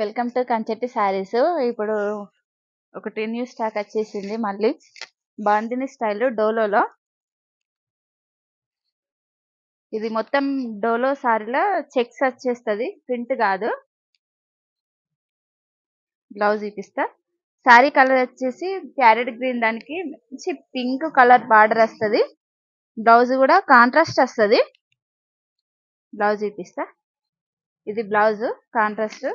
Welcome to Kanchetti saris. ఇప్పుడు ఒకటి new stock వచ్చేసింది. మళ్ళీ బాందిని స్టైల్ డోలోలో. ఇది మొత్తం డోలో సారీలో చెక్స్ వచ్చేస్తుంది, ప్రింట్ కాదు. బ్లౌజ్ చూపిస్తా. శారీ కలర్ వచ్చేసి ప్యారెట్ గ్రీన్, దానికి మంచి పింక్ కలర్ బార్డర్ వస్తుంది. బ్లౌజ్ కూడా కాంట్రాస్ట్ వస్తుంది. బ్లౌజ్ చూపిస్తా. ఇది బ్లౌజ్ కాంట్రాస్ట్.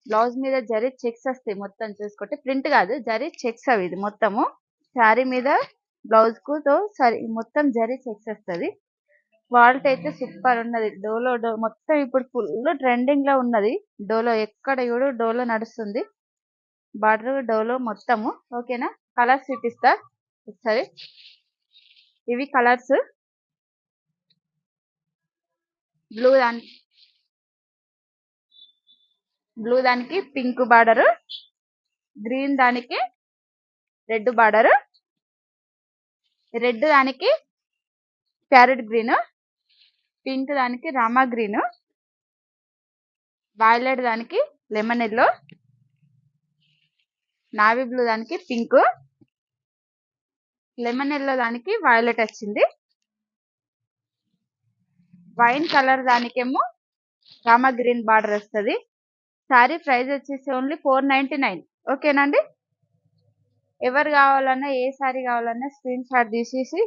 బ్లౌజ్ మీద జరీ చెక్స్ వస్తాయి. మొత్తం చూసుకుంటే ప్రింట్ కాదు, జరీ చెక్స్ అవి. ఇది మొత్తము శారీ మీద బ్లౌజ్ కు సరి మొత్తం జరీ చెక్స్ వస్తుంది. క్వాలిటీ అయితే సూపర్ ఉన్నది. డోలో మొత్తం ఇప్పుడు ఫుల్ ట్రెండింగ్ లో ఉన్నది. డోలో ఎక్కడ చూడు డోలో నడుస్తుంది. బార్డర్ డోలో మొత్తము. ఓకేనా? కలర్స్ చూపిస్తా ఒకసారి. ఇవి కలర్స్. బ్లూ దానికి పింక్ బార్డర్, గ్రీన్ దానికి రెడ్ బార్డర్, రెడ్ దానికి ప్యారెట్ గ్రీన్, పింక్ దానికి రామా గ్రీన్, వైలెట్ దానికి లెమన్ ఎల్లో, నావీ బ్లూ దానికి పింక్, లెమన్ ఎల్లో దానికి వైలెట్ వచ్చింది, వైన్ కలర్ దానికేమో రామా గ్రీన్ బార్డర్ వస్తుంది. సారీ ప్రైస్ వచ్చేసి ఓన్లీ 499. ఓకేనండి? ఎవరు కావాలన్నా, ఏ సారీ కావాలన్నా స్క్రీన్ షాట్ తీసేసి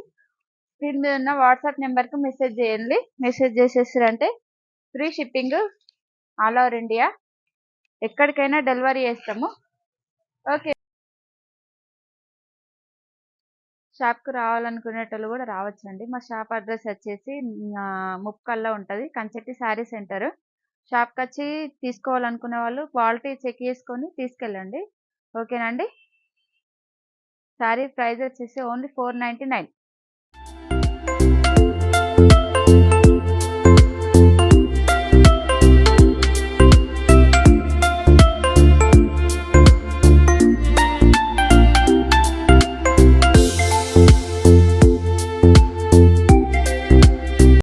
స్క్రీన్ మీద ఉన్న వాట్సాప్ నెంబర్కి మెసేజ్ చేయండి. మెసేజ్ చేసేసారంటే free shipping all over India, ఎక్కడికైనా డెలివరీ చేస్తాము. ఓకే. షాప్కి రావాలనుకునేటోళ్ళు కూడా రావచ్చండి. మా షాప్ అడ్రస్ వచ్చేసి ముప్కల్లో ఉంటుంది, కంచెట్టి శారీ సెంటర్. షాప్కి వచ్చి తీసుకోవాలనుకునే వాళ్ళు క్వాలిటీ చెక్ చేసుకొని తీసుకెళ్ళండి. ఓకేనండి? శారీ ప్రైస్ వచ్చేసి ఓన్లీ 499.